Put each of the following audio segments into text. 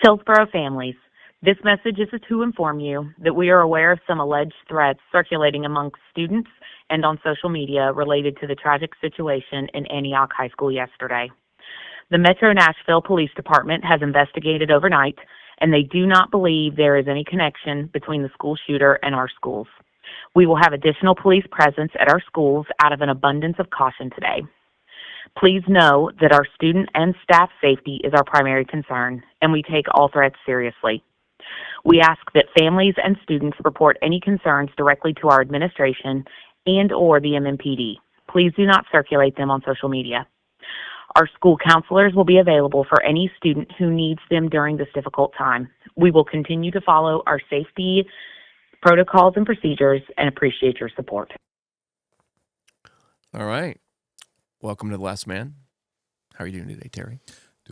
Hillsborough families, this message is to inform you that we are aware of some alleged threats circulating amongst students and on social media related to the tragic situation in Antioch High School yesterday. The Metro Nashville Police Department has investigated overnight, and they do not believe there is any connection between the school shooter and our schools. We will have additional police presence at our schools out of an abundance of caution today. Please know that our student and staff safety is our primary concern, and we take all threats seriously. We ask that families and students report any concerns directly to our administration and or the MMPD. Please do not circulate them on social media. Our school counselors will be available for any student who needs them during this difficult time. We will continue to follow our safety protocols and procedures and appreciate your support. All right. Welcome to The Last Man. How are you doing today, Terry?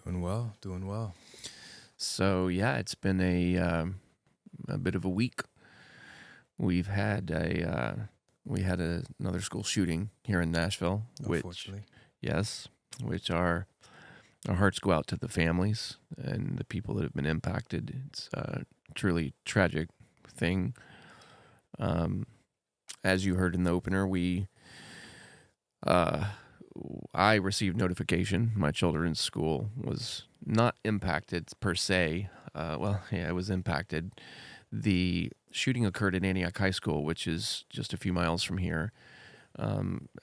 Doing well. So, yeah, it's been a bit of a week. We had another school shooting here in Nashville, Unfortunately. which our hearts go out to the families and the people that have been impacted. It's a truly tragic thing. As you heard in the opener, I received notification. My children's school was not impacted per se. It was impacted. The shooting occurred at Antioch High School, which is just a few miles from here.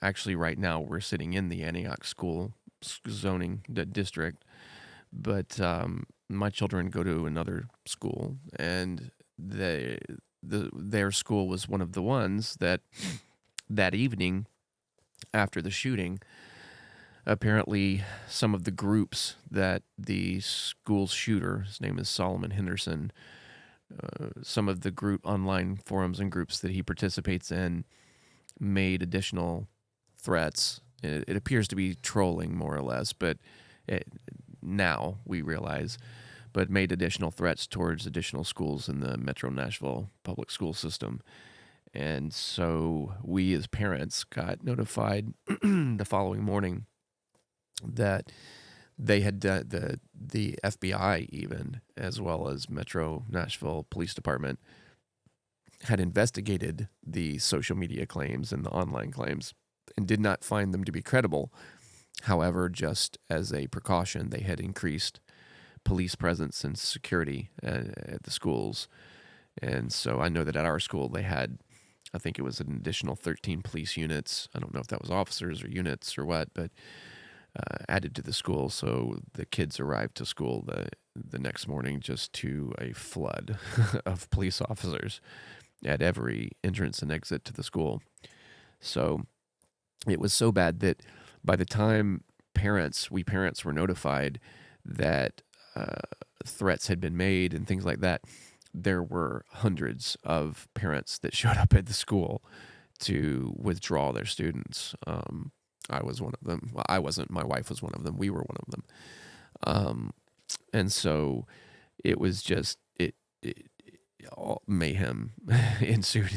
Actually, right now, we're sitting in the Antioch school zoning district, but my children go to another school, and their school was one of the ones that evening after the shooting, apparently some of the groups that the school shooter, his name is Solomon Henderson, some of the group online forums and groups that he participates in made additional threats. It appears to be trolling more or less, but now we realize, but made additional threats towards additional schools in the Metro Nashville public school system. And so we as parents got notified the following morning that they had the FBI even, as well as Metro Nashville Police Department, had investigated the social media claims and the online claims and did not find them to be credible. However, just as a precaution, they had increased police presence and security at the schools. And so I know that at our school they had, I think it was an additional 13 police units. I don't know if that was officers or units or what, but added to the school. So the kids arrived to school the next morning just to a flood of police officers at every entrance and exit to the school. So it was so bad that by the time we parents were notified that threats had been made and things like that, there were hundreds of parents that showed up at the school to withdraw their students. I was one of them. Well, I wasn't. My wife was one of them. We were one of them. And so it was just all mayhem ensued.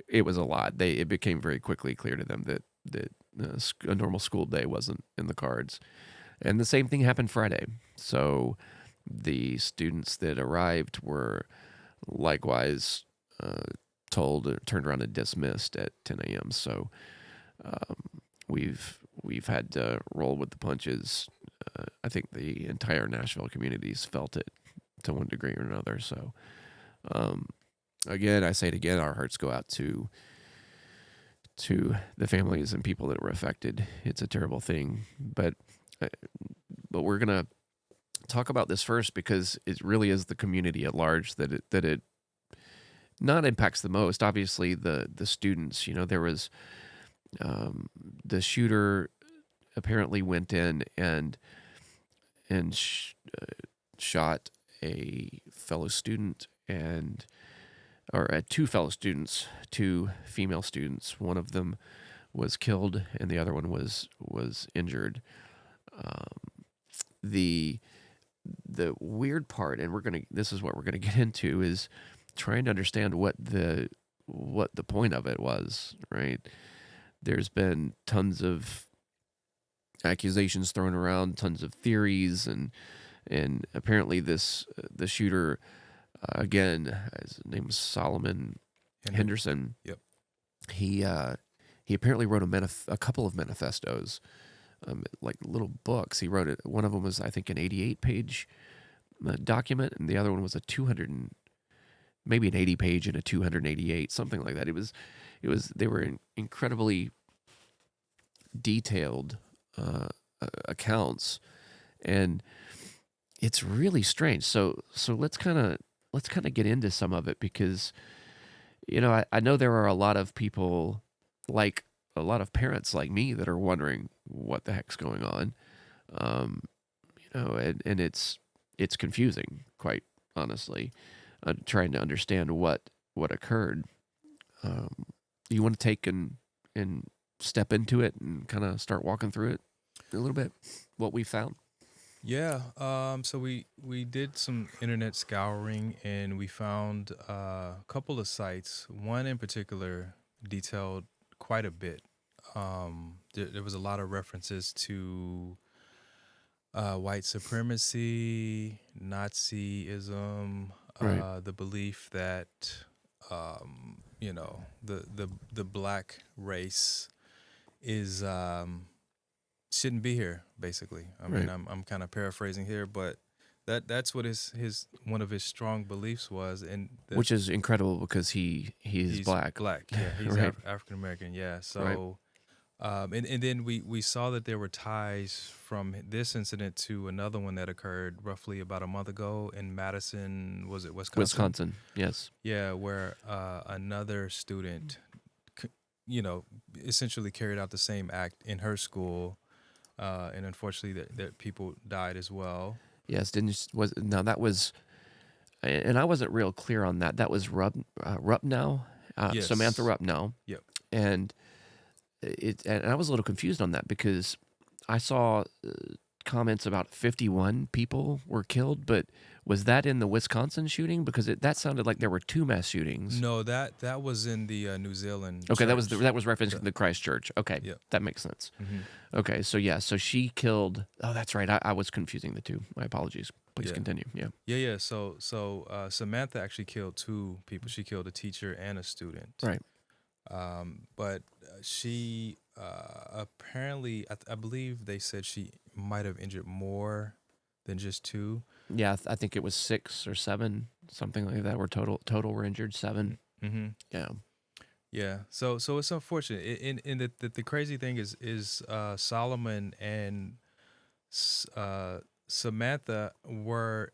It was a lot. It became very quickly clear to them that a normal school day wasn't in the cards. And the same thing happened Friday. So the students that arrived were likewise turned around and dismissed at 10 a.m. So we've had to roll with the punches. I think the entire Nashville community's felt it to one degree or another. So again, I say it again, our hearts go out to the families and people that were affected. It's a terrible thing, but we're gonna talk about this first because it really is the community at large that it not impacts the most. Obviously, the students. There was the shooter apparently went in and shot a fellow student or two fellow students, two female students. One of them was killed and the other one was injured. The weird part, and this is what we're gonna get into, is trying to understand what the point of it was, right? There's been tons of accusations thrown around, tons of theories, and And apparently the shooter, again, his name was Solomon Henderson. Yep. He apparently wrote a couple of manifestos, like little books. He wrote it. One of them was, I think, an 88-page document, and the other one was maybe an 80-page and a 288, something like that. They were incredibly detailed accounts, and it's really strange. So let's kind of get into some of it, because I know there are a lot of people, like a lot of parents like me, that are wondering what the heck's going on. And it's confusing, quite honestly, trying to understand what occurred. You want to take and step into it and kind of start walking through it a little bit, what we found? Yeah. So we did some internet scouring, and we found a couple of sites. One in particular detailed quite a bit. There was a lot of references to white supremacy, Nazism, Right. the belief that the black race is shouldn't be here. Basically, I mean, Right. I'm kind of paraphrasing here, but that's what his one of his strong beliefs was, and Which is incredible, because he's black. Black. Yeah, he's Right. African American. Yeah, Right. so. And then we saw that there were ties from this incident to another one that occurred roughly about a month ago in Madison, was it Wisconsin? Wisconsin, yes. Yeah, where another student, essentially carried out the same act in her school, and unfortunately that people died as well. Yes, that was, and I wasn't real clear on that. That was Rupnow, Yes. Samantha Rupnow. Yep. And and I was a little confused on that, because I saw comments about 51 people were killed, but was that in the Wisconsin shooting? Because that sounded like there were two mass shootings. No, that was in the New Zealand. Okay, that was church. referencing the Christ Church. Okay, Yep. that makes sense. Mhm. Okay, so she killed. Oh, that's right. I was confusing the two. My apologies. Please Yeah. continue. Yeah. Yeah. So Samantha actually killed two people. She killed a teacher and a student. Right. But she apparently, I believe they said she might have injured more than just two. Yeah, I think it was 6 or 7, something like that. Were total were injured 7. Mm-hmm. Yeah. Yeah. So it's unfortunate. In the crazy thing is Solomon and Samantha were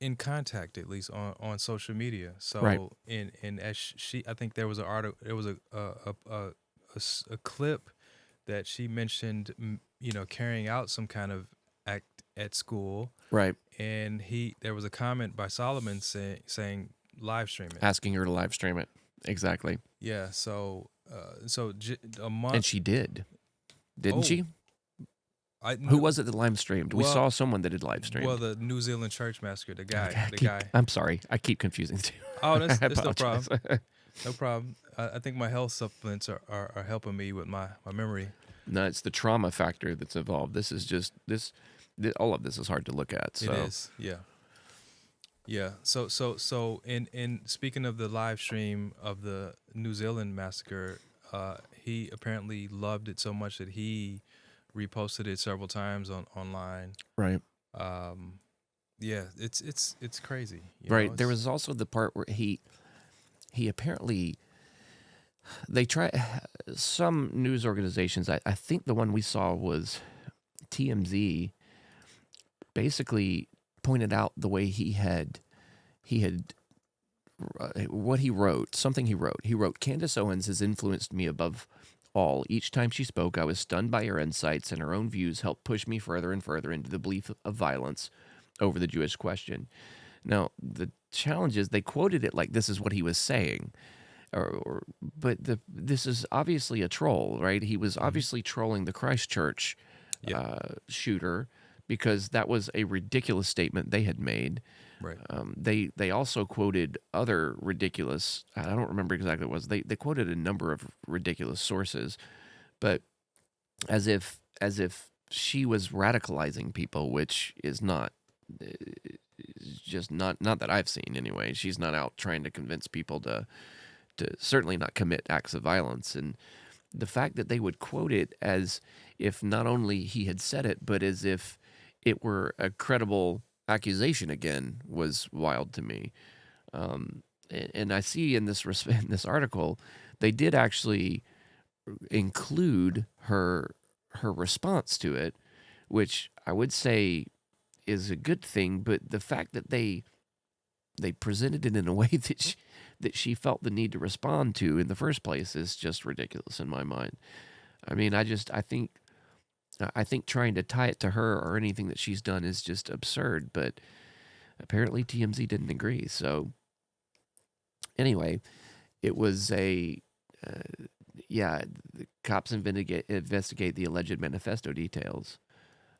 in contact, at least on social media. So Right. in as she, I think there was a clip that she mentioned, carrying out some kind of act at school, Right. and there was a comment by Solomon saying live stream it. Asking her to live stream it. Exactly. Yeah. So a month. And she did. Didn't Oh, she? I, Who was it that live streamed? We well- saw someone that did live stream. Well, the New Zealand church massacre, the guy, Okay, the guy. I'm sorry. I keep confusing the two. Oh, that's I no problem. apologize. No problem. I think my health supplements are helping me with my memory. No, it's the trauma factor that's involved. This is just all of this is hard to look at. So. It is, yeah. Yeah. So in speaking of the live stream of the New Zealand massacre, he apparently loved it so much that he reposted it several times online. Right. Yeah, it's crazy. Right. There was also the part where he apparently, they try, some news organizations, I think the one we saw was TMZ, basically pointed out the way he had what he wrote, something he wrote. He wrote, "Candace Owens has influenced me above all. Each time she spoke, I was stunned by her insights, and her own views helped push me further and further into the belief of violence over the Jewish question." Now, the challenge is they quoted it like this is what he was saying, but this is obviously a troll, right? He was obviously trolling the Christchurch shooter, because that was a ridiculous statement they had made. Right. They also quoted other ridiculous, I don't remember exactly what it was. They quoted a number of ridiculous sources, but as if she was radicalizing people, which is not just not that I've seen anyway. She's not out trying to convince people to certainly not commit acts of violence. And the fact that they would quote it as if not only he had said it, but as if it were a credible accusation again was wild to me. And I see in this in this article, they did actually include her response to it, which I would say is a good thing. But the fact that they presented it in a way that she felt the need to respond to in the first place is just ridiculous in my mind. I mean, I think trying to tie it to her or anything that she's done is just absurd. But apparently TMZ didn't agree. So anyway, it was the cops investigate the alleged manifesto details.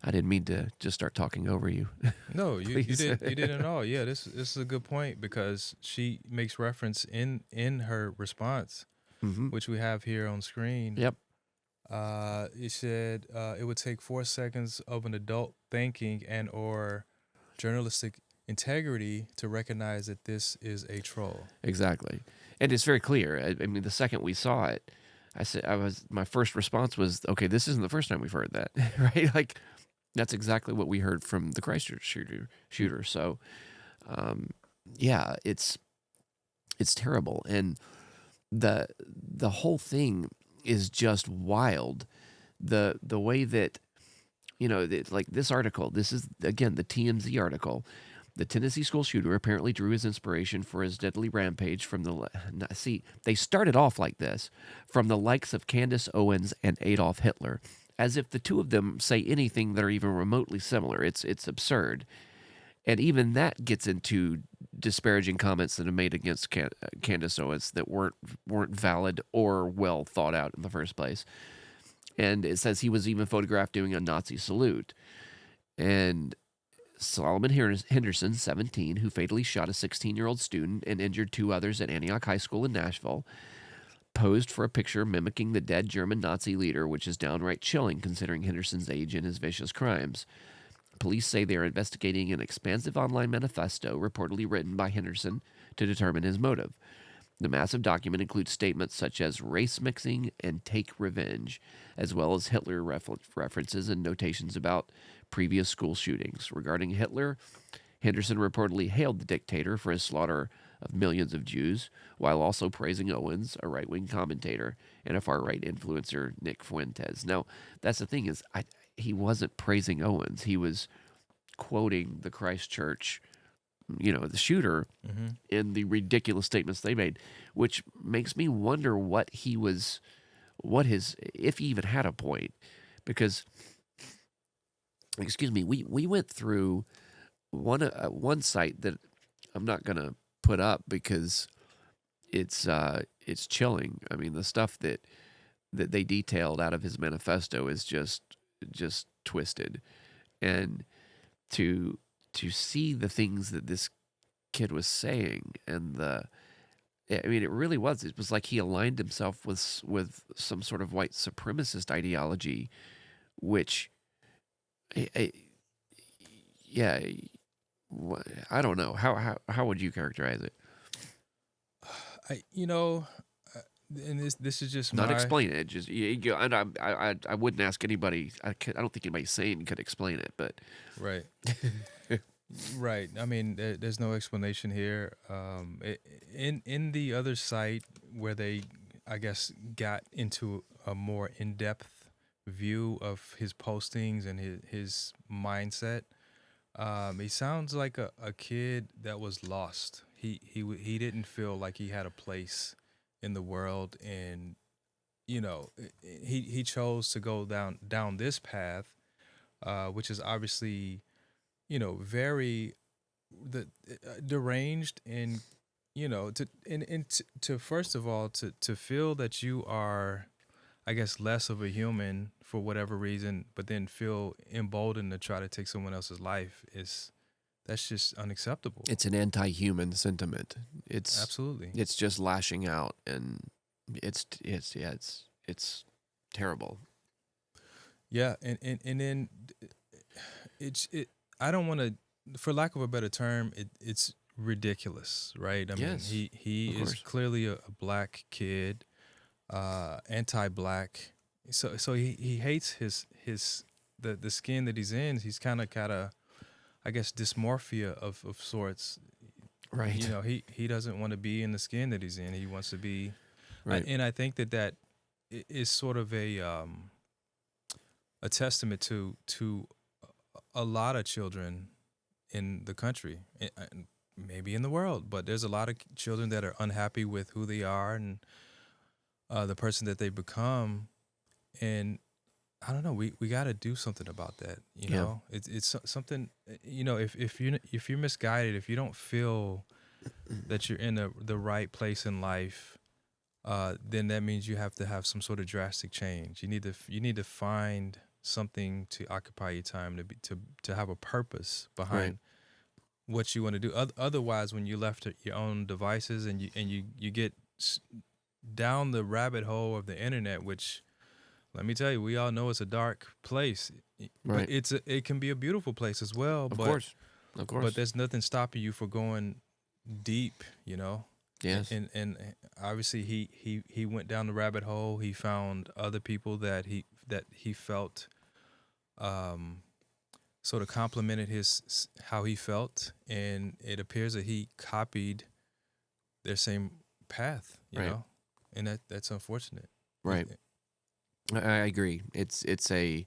I didn't mean to just start talking over you. No, you didn't at all. Yeah, this is a good point because she makes reference in her response, which we have here on screen. Yep. It said it would take 4 seconds of an adult thinking and or journalistic integrity to recognize that this is a troll. Exactly. And it's very clear. I mean, the second we saw it, my first response was, okay, this isn't the first time we've heard that, right? Like, that's exactly what we heard from the Christchurch shooter. So, it's terrible. And the whole thing is just wild. The way that, like this article, this is, again, the TMZ article. The Tennessee school shooter apparently drew his inspiration for his deadly rampage from they started off like this, from the likes of Candace Owens and Adolf Hitler, as if the two of them say anything that are even remotely similar. It's absurd. And even that gets into disparaging comments that are made against Candace Owens that weren't valid or well thought out in the first place. And it says he was even photographed doing a Nazi salute. And Solomon Henderson, 17, who fatally shot a 16-year-old student and injured 2 others at Antioch High School in Nashville, posed for a picture mimicking the dead German Nazi leader, which is downright chilling considering Henderson's age and his vicious crimes. Police say they are investigating an expansive online manifesto reportedly written by Henderson to determine his motive. The massive document includes statements such as race mixing and take revenge, as well as Hitler references and notations about previous school shootings. Regarding Hitler, Henderson reportedly hailed the dictator for his slaughter of millions of Jews, while also praising Owens, a right-wing commentator, and a far-right influencer, Nick Fuentes. Now, that's the thing is, he wasn't praising Owens. He was quoting the Christchurch, the shooter, in the ridiculous statements they made, which makes me wonder if he even had a point. Because, excuse me, we went through one site that I'm not going to put up because it's chilling. I mean, the stuff that they detailed out of his manifesto is just twisted, and to see the things that this kid was saying, and it really was. It was like he aligned himself with some sort of white supremacist ideology, which, I don't know. How would you characterize it? And this is just not explain it. Just I wouldn't ask anybody. I don't think anybody sane could explain it. But right, right. I mean, there's no explanation here. In the other site where they, I guess, got into a more in-depth view of his postings and his mindset. He sounds like a kid that was lost. He didn't feel like he had a place in the world, and he chose to go down this path, which is obviously very deranged, and to first of all to feel that you are, I guess, less of a human for whatever reason, but then feel emboldened to try to take someone else's life that's just unacceptable. It's an anti-human sentiment. It's absolutely. It's just lashing out, and it's terrible. Yeah, and then it. I don't want to, for lack of a better term, it's ridiculous, right? I mean, Yes, he of is course. clearly a black kid, anti-black. So he hates his the skin that he's in. He's kind of I guess dysmorphia of sorts. You Right. know, he doesn't want to be in the skin that he's in. He wants to be, Right. and I think that is sort of a testament to a lot of children in the country, and maybe in the world. But there's a lot of children that are unhappy with who they are and the person that they become, and I don't know. We got to do something about that. You Yeah. know, something. You know, if you're misguided, if you don't feel that you're in the right place in life, then that means you have to have some sort of drastic change. You need to find something to occupy your time to have a purpose Right. behind what you want to do. Otherwise, when you're left to your own devices and you get down the rabbit hole of the internet, which let me tell you, we all know it's a dark place, but Right. it can be a beautiful place as well. Of But course. Of but course. there's nothing stopping you from going deep, you know. Yes. And obviously he went down the rabbit hole. He found other people that he felt um sort of complimented his how he felt, and it appears that he copied their same path, you Right. know, and that's unfortunate. Right. I agree. It's a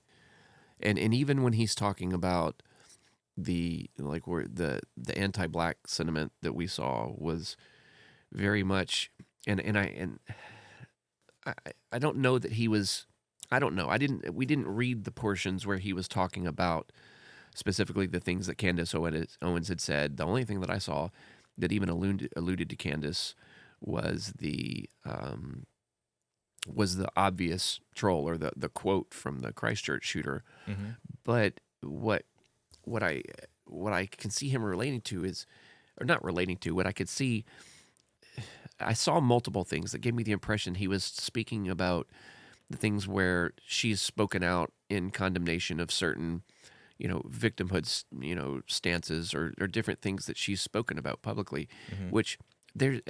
and even when he's talking about the like where the anti-black sentiment that we saw was very much and I don't know that he was I don't know. I didn't we didn't read the portions where he was talking about specifically the things that Candace Owens had said. The only thing that I saw that even alluded to Candace was the obvious troll or the quote from the Christchurch shooter. Mm-hmm. But what I what I can see him relating to is, or not relating to, what I could see, I saw multiple things that gave me the impression he was speaking about the things where she's spoken out in condemnation of certain, victimhood, stances or different things that she's spoken about publicly, Mm-hmm. which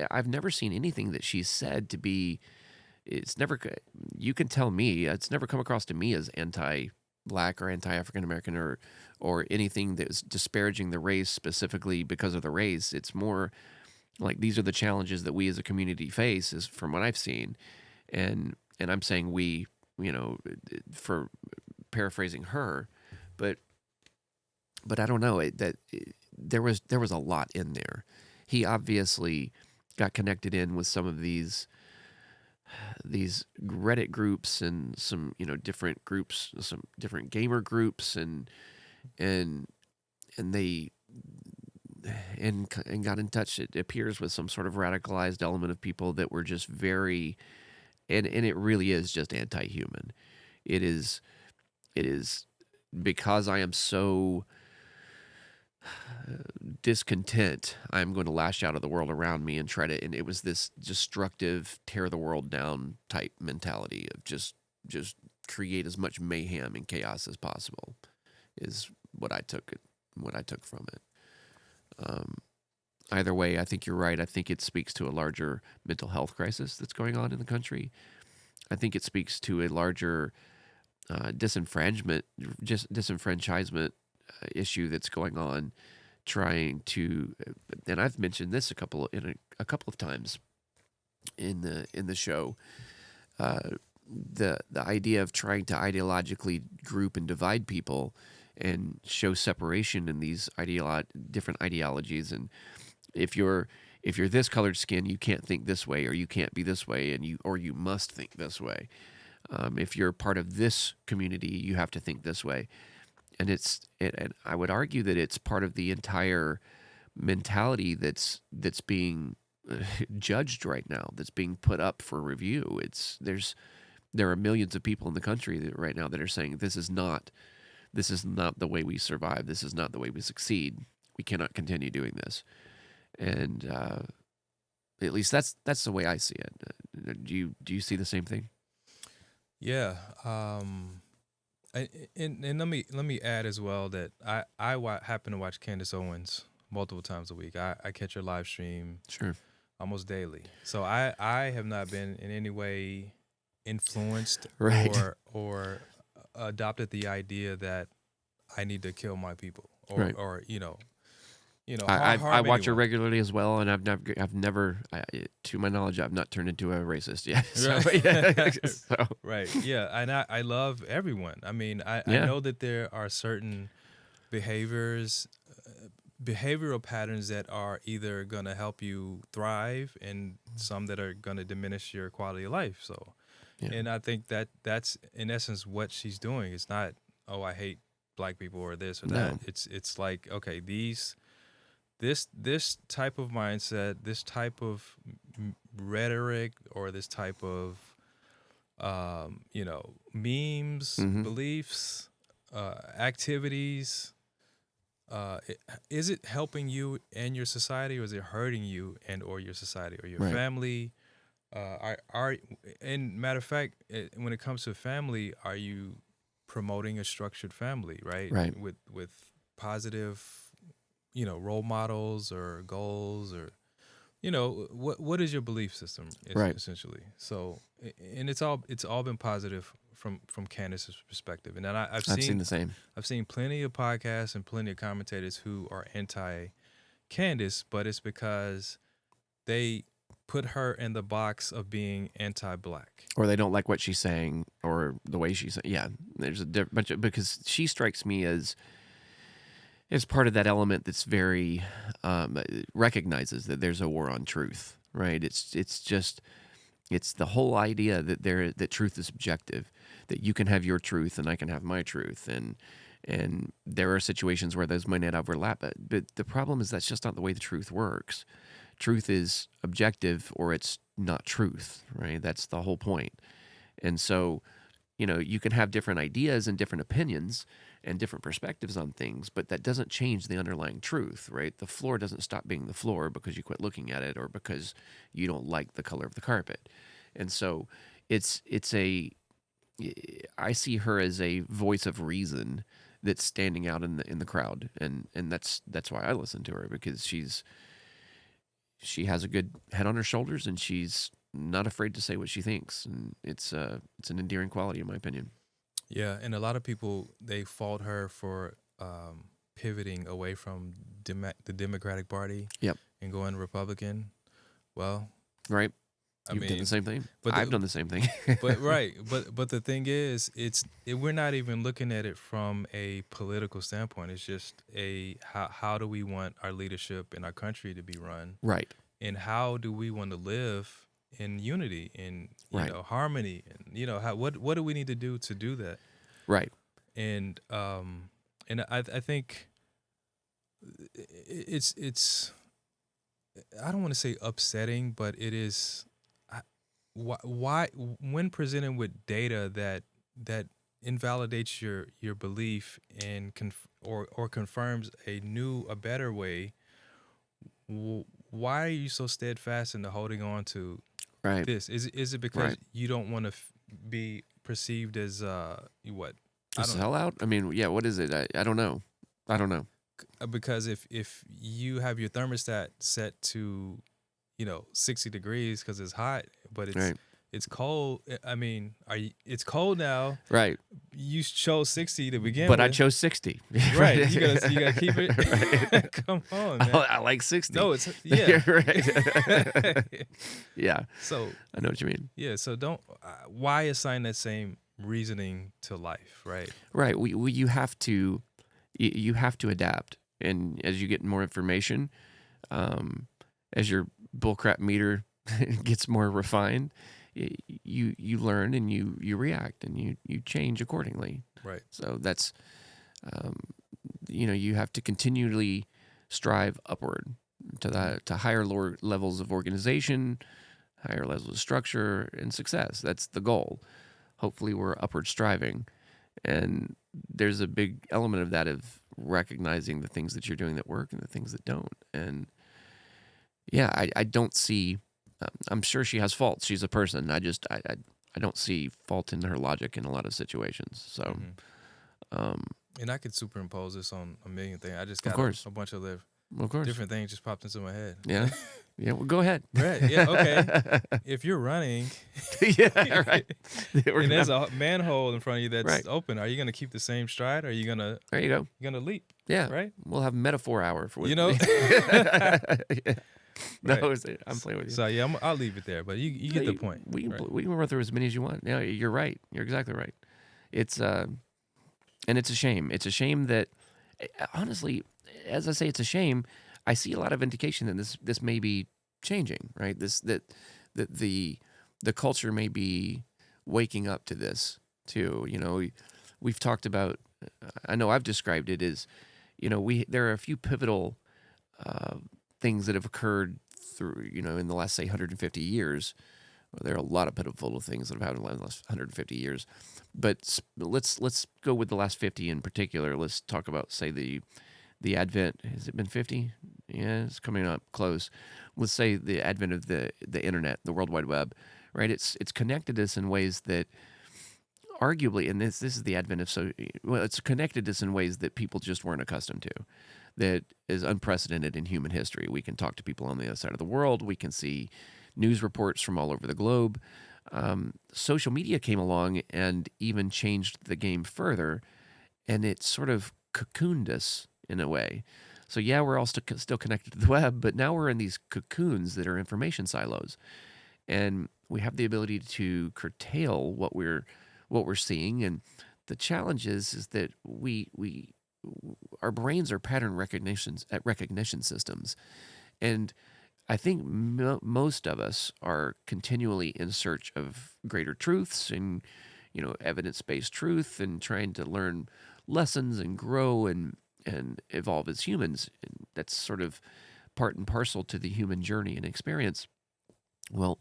I've never seen anything that she's said to be, it's never, you can tell me, it's never come across to me as anti-black or anti-African American or anything that's disparaging the race specifically because of the race. It's more like these are the challenges that we as a community face, is from what I've seen, and I'm saying we, for paraphrasing her, but I don't know there was a lot in there. He obviously got connected in with some of these Reddit groups and some different groups, some different gamer groups, and they and got in touch. It appears with some sort of radicalized element of people that were just very and it really is just anti-human. It is because I am so discontent, I'm going to lash out at the world around me and try to, and it was this destructive, tear the world down type mentality of just create as much mayhem and chaos as possible, is what I took from it. Either way, I think you're right. I think it speaks to a larger mental health crisis that's going on in the country. I think it speaks to a larger disenfranchisement issue that's going on, trying to, and I've mentioned this a couple of times in the show, the idea of trying to ideologically group and divide people and show separation in these different ideologies. And if you're this colored skin, you can't think this way, or you can't be this way, and you must think this way. If you're part of this community, you have to think this way. And and I would argue that it's part of the entire mentality that's being judged right now, that's being put up for review. There are millions of people in the country right now that are saying this is not the way we survive. This is not the way we succeed. We cannot continue doing this. And at least that's the way I see it. Do you see the same thing? Yeah. And let me add as well that happen to watch Candace Owens multiple times a week. I catch her live stream Sure. almost daily. So I have not been in any way influenced Right. or adopted the idea that I need to kill my people Right. or I harm watch her anyone. regularly as well, and I've never, to my knowledge, I've not turned into a racist yet. So, Right. yeah. So, Right. Yeah. And I love everyone. I mean, I yeah. know that there are certain behaviors, behavioral patterns that are either going to help you thrive and some that are going to diminish your quality of life. So, Yeah. and I think that that's in essence what she's doing. It's not, oh, I hate black people or this or that. No. It's like, okay, this type of mindset, this type of rhetoric, or this type of memes, Mhm. beliefs, activities. Is it helping you and your society, or is it hurting you and or your society or your Right. family? And matter of fact, when it comes to family, are you promoting a structured family, right? Right. With positive, role models or goals, or what is your belief system Right. essentially? So, and it's all been positive from Candace's perspective, and then I've seen the same. I've seen plenty of podcasts and plenty of commentators who are anti-Candace, but it's because they put her in the box of being anti-black. Or they don't like what she's saying or the way she's saying. Yeah, there's a bunch of, because she strikes me as part of that element that's very recognizes that there's a war on truth, right? It's the whole idea that that truth is subjective, that you can have your truth and I can have my truth, and there are situations where those might not overlap. But the problem is that's just not the way the truth works. Truth is objective, or it's not truth, right? That's the whole point. And so, you can have different ideas and different opinions and different perspectives on things, but that doesn't change the underlying truth, right? The floor doesn't stop being the floor because you quit looking at it or because you don't like the color of the carpet. And so I see her as a voice of reason that's standing out in the crowd, and that's why I listen to her, because she has a good head on her shoulders, and she's not afraid to say what she thinks, and it's an endearing quality in my opinion. Yeah, and a lot of people, they fault her for pivoting away from the Democratic Party, Yep. and going Republican. Well, right. I You've mean, done the same thing. but I've done the same thing. but right, but the thing is, we're not even looking at it from a political standpoint. It's just how do we want our leadership in our country to be run, Right. and how do we want to live in unity, in Right. harmony, and what do we need to do that? Right. And I think it's I don't want to say upsetting, but it is. Why when presented with data that invalidates your belief and or confirms a better way, why are you so steadfast in the holding on to Right. this? Is it because Right. you don't want to be perceived as what? A sellout? I mean, yeah. What is it? I don't know. Because if you have your thermostat set to 60 degrees because it's hot, but Right. it's cold. I mean, it's cold now. Right. You chose 60 to begin But with. I chose 60. Right. You gotta keep it. Right. Come on, man. I like 60. No, it's yeah. Right. Yeah. So I know what you mean. yeah. So don't. Why assign that same reasoning to life? Right. Right. You have to adapt, and as you get more information, as your bullcrap meter gets more refined, you learn and you react and you change accordingly. Right. So that's you have to continually strive upward to higher lower levels of organization, higher levels of structure and success. That's the goal. Hopefully we're upward striving, and there's a big element of that of recognizing the things that you're doing that work and the things that don't. And yeah, I don't see. I'm sure she has faults. She's a person. I don't see fault in her logic in a lot of situations. So, And I could superimpose this on a million things. I just Of got course. a bunch of Of course. different things just popped into my head. Yeah. Yeah. Well, go ahead. Right. Yeah. Okay. If you're running, Yeah. Right. We're and gonna there's have- a manhole in front of you that's Right. open, are you gonna keep the same stride? Or are you gonna there you go. leap? Yeah. Right. We'll have metaphor hour for You know. Yeah. No, Right. I'm playing with you. So yeah, I'll leave it there. But you get the point. We can right? we can run through as many as you want. Yeah, you're right. You're exactly right. It's and it's a shame. It's a shame that honestly, as I say, it's a shame. I see a lot of indication that this may be changing. Right. That the culture may be waking up to this too. You know, we've talked about. I know I've described it as, you know, there are a few pivotal things that have occurred through, you know, in the last, say, 150 years. Well, there are a lot of pivotal things that have happened in the last 150 years. But let's go with the last 50 in particular. Let's talk about, say, the advent. Has it been 50? Yeah, it's coming up close. Let's say the advent of the internet, the World Wide Web, right? It's connected us in ways that arguably, and this is the advent of it's connected us in ways that people just weren't accustomed to. That is unprecedented in human history. We can talk to people on the other side of the world. We can see news reports from all over the globe. Social media came along and even changed the game further, and it sort of cocooned us in a way. So yeah, we're all still connected to the web, but now we're in these cocoons that are information silos, and we have the ability to curtail what we're seeing. And the challenge is that our brains are pattern recognition systems, and I think most of us are continually in search of greater truths and, you know, evidence-based truth, and trying to learn lessons and grow and evolve as humans. And that's sort of part and parcel to the human journey and experience. Well,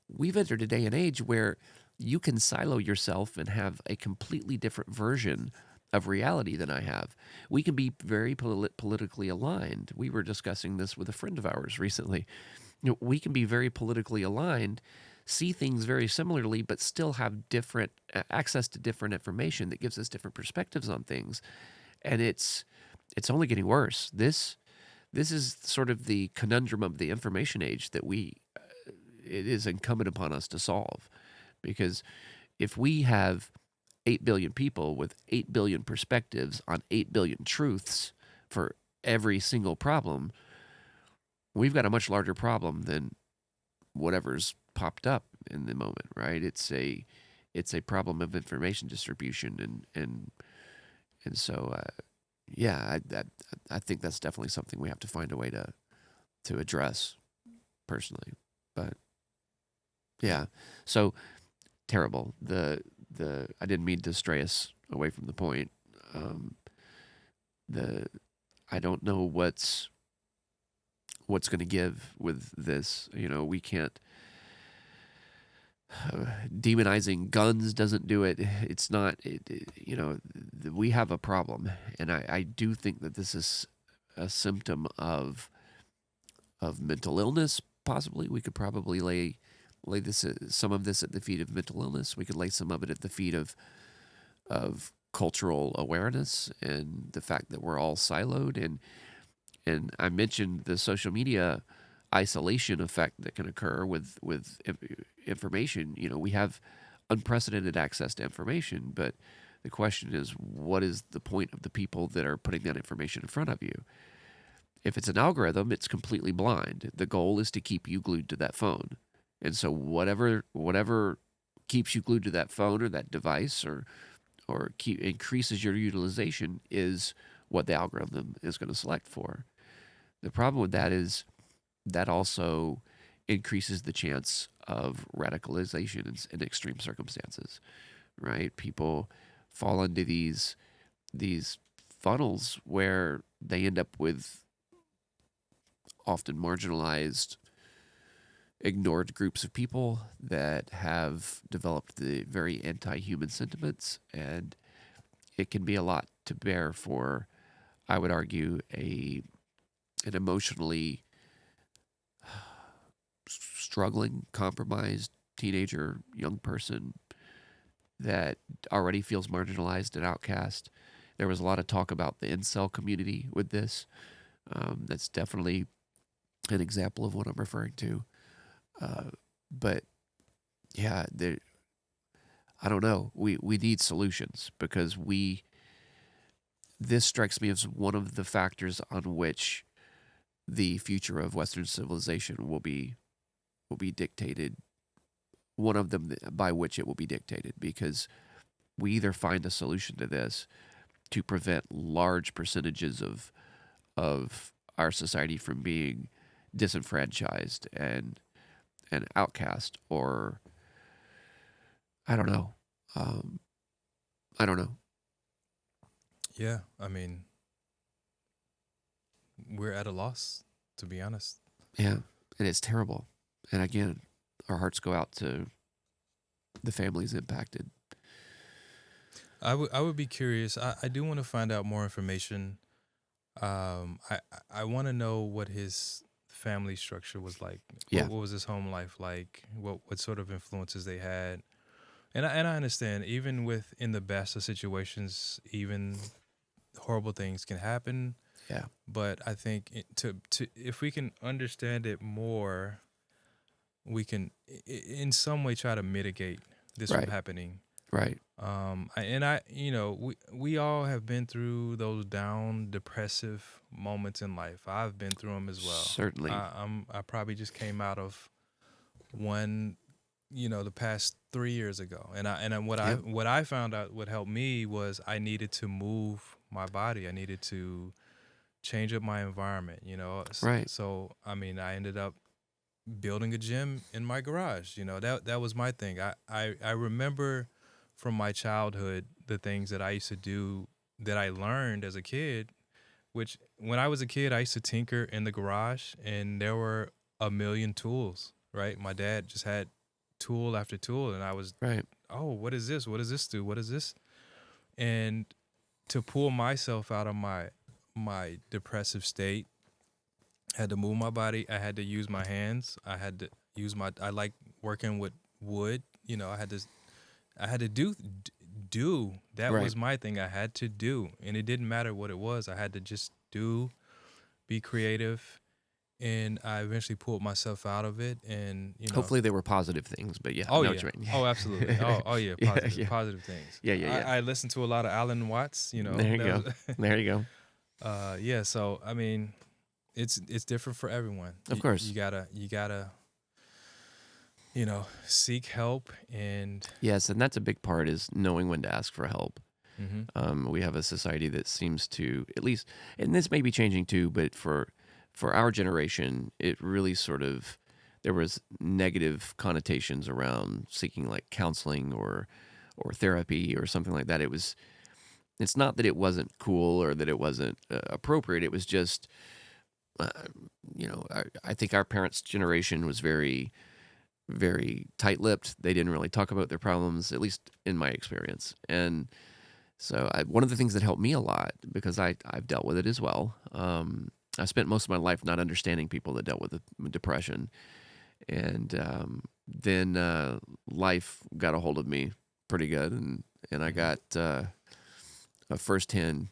we've entered a day and age where you can silo yourself and have a completely different version of reality than I have. We can be very politically aligned. We were discussing this with a friend of ours recently. You know, we can be very politically aligned, see things very similarly, but still have different access to different information that gives us different perspectives on things. And it's only getting worse. This is sort of the conundrum of the information age that it is incumbent upon us to solve. Because if we have 8 billion people with 8 billion perspectives on 8 billion truths for every single problem, we've got a much larger problem than whatever's popped up in the moment, right? It's a problem of information distribution, and so yeah, I think that's definitely something we have to find a way to address personally. But yeah, so terrible. I didn't mean to stray us away from the point. I don't know what's going to give with this. You know, we can't. Demonizing guns doesn't do it. It's not. You know, we have a problem, and I do think that this is a symptom of mental illness. Possibly, we could probably lay some of this at the feet of mental illness. We could lay some of it at the feet of cultural awareness and the fact that we're all siloed. And I mentioned the social media isolation effect that can occur with information. You know, we have unprecedented access to information, but the question is, what is the point of the people that are putting that information in front of you? If it's an algorithm, it's completely blind. The goal is to keep you glued to that phone. And so whatever keeps you glued to that phone or that device or increases your utilization is what the algorithm is going to select for. The problem with that is that also increases the chance of radicalization in extreme circumstances, right? People fall into these funnels where they end up with often marginalized, ignored groups of people that have developed the very anti-human sentiments, and it can be a lot to bear for, I would argue, an emotionally struggling, compromised teenager, young person that already feels marginalized and outcast. There was a lot of talk about the incel community with this. That's definitely an example of what I'm referring to. But yeah, I don't know. We need solutions because this strikes me as one of the factors on which the future of Western civilization will be dictated. One of them by which it will be dictated, because we either find a solution to this to prevent large percentages of our society from being disenfranchised and outcast, or I don't know. I don't know. Yeah, I mean, we're at a loss, to be honest. Yeah, and it's terrible. And again, our hearts go out to the families impacted. I would be curious. I do want to find out more information. I want to know what his family structure was like. Yeah. What was his home life like? What sort of influences they had? And I understand, even within the best of situations, even horrible things can happen. Yeah. But I think to if we can understand it more, we can in some way try to mitigate this Right. from happening. Right. We all have been through those down, depressive moments in life. I've been through them as well. Certainly. I probably just came out of one, the past 3 years ago, what I found out what helped me was I needed to move my body. I needed to change up my environment. Right. So I mean, I ended up building a gym in my garage. That was my thing. I remember from my childhood the things that I used to do that I learned as a kid, which when I was a kid I used to tinker in the garage and there were a million tools, right? My dad just had tool after tool and I was Right. Oh, what is this? What does this do? What is this? And to pull myself out of my depressive state, I had to move my body. I had to use my hands. I had to use I like working with wood. I had to do that. Right. Was my thing. I had to do, and it didn't matter what it was. I had to just do, be creative, and I eventually pulled myself out of it. And hopefully they were positive things, but yeah. Oh no, yeah. Right. Oh absolutely. Oh yeah. Yeah, Positive, yeah. positive things. Yeah. I listened to a lot of Alan Watts. There you go. There you go. Yeah. So I mean, it's different for everyone. Of course. You gotta seek help. And Yes, and that's a big part, is knowing when to ask for help. mm-hmm. We have a society that seems to, at least, and this may be changing too, but for our generation, it really sort of, there was negative connotations around seeking like counseling or therapy or something like that. It's not that it wasn't cool or that it wasn't appropriate. It was just, I think our parents' generation was very, very tight-lipped. They didn't really talk about their problems, at least in my experience. And so one of the things that helped me a lot, because I've dealt with it as well, I spent most of my life not understanding people that dealt with depression. And then life got a hold of me pretty good, and I got a firsthand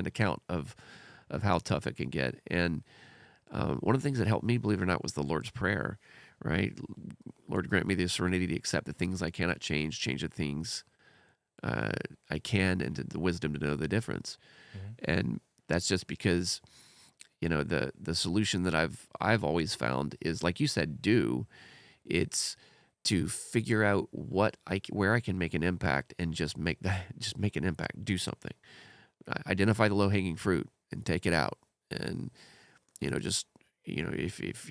account of how tough it can get. And one of the things that helped me, believe it or not, was the Lord's Prayer. Right, Lord, grant me the serenity to accept the things I cannot change the things I can, and the wisdom to know the difference. Mm-hmm. And that's just because, the solution that I've always found is, like you said, it's to figure out where I can make an impact, and just make an impact, do something. Identify the low-hanging fruit and take it out. And if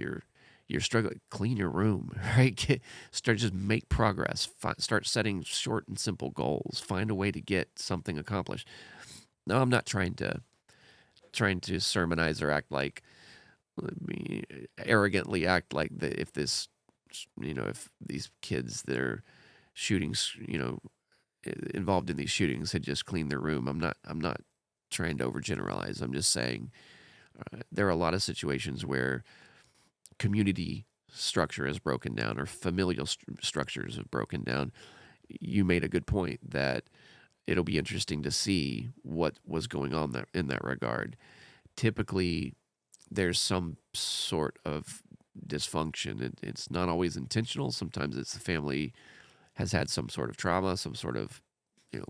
you're struggling, clean your room, right? Just make progress. Start setting short and simple goals. Find a way to get something accomplished. No, I'm not trying to sermonize or act like, arrogantly act like if these kids that are shootings, involved in these shootings had just cleaned their room. I'm not trying to overgeneralize. I'm just saying there are a lot of situations where community structure is broken down, or familial structures have broken down. you made a good point that it'll be interesting to see what was going on there in that regard. Typically, there's some sort of dysfunction. It's not always intentional. Sometimes it's the family has had some sort of trauma, some sort of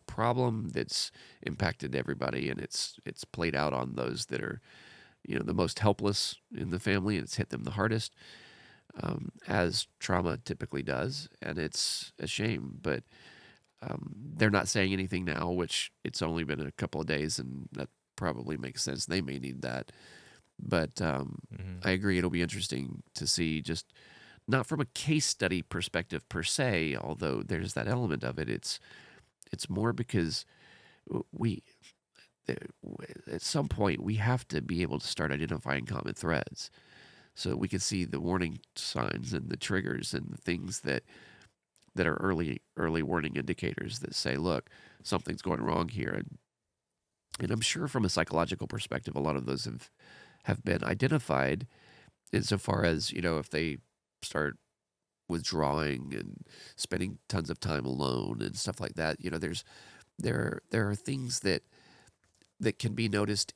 problem that's impacted everybody, and it's played out on those that are the most helpless in the family, and it's hit them the hardest, as trauma typically does, and it's a shame. But they're not saying anything now, which it's only been a couple of days, and that probably makes sense. They may need that. But I agree, it'll be interesting to see, just not from a case study perspective per se, although there's that element of it. It's more because we, at some point, we have to be able to start identifying common threads so that we can see the warning signs and the triggers and the things that are early warning indicators that say, look, something's going wrong here. And I'm sure from a psychological perspective, a lot of those have been identified insofar as, if they start withdrawing and spending tons of time alone and stuff like that, there are things that can be noticed,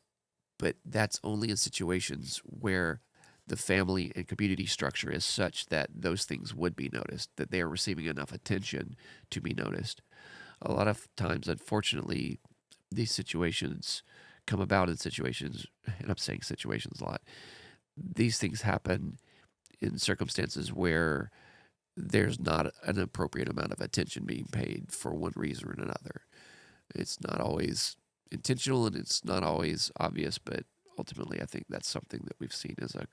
but that's only in situations where the family and community structure is such that those things would be noticed, that they are receiving enough attention to be noticed. A lot of times, unfortunately, these situations come about in situations, and I'm saying situations a lot, these things happen in circumstances where there's not an appropriate amount of attention being paid for one reason or another. It's not always intentional and it's not always obvious, but ultimately I think that's something that we've seen as a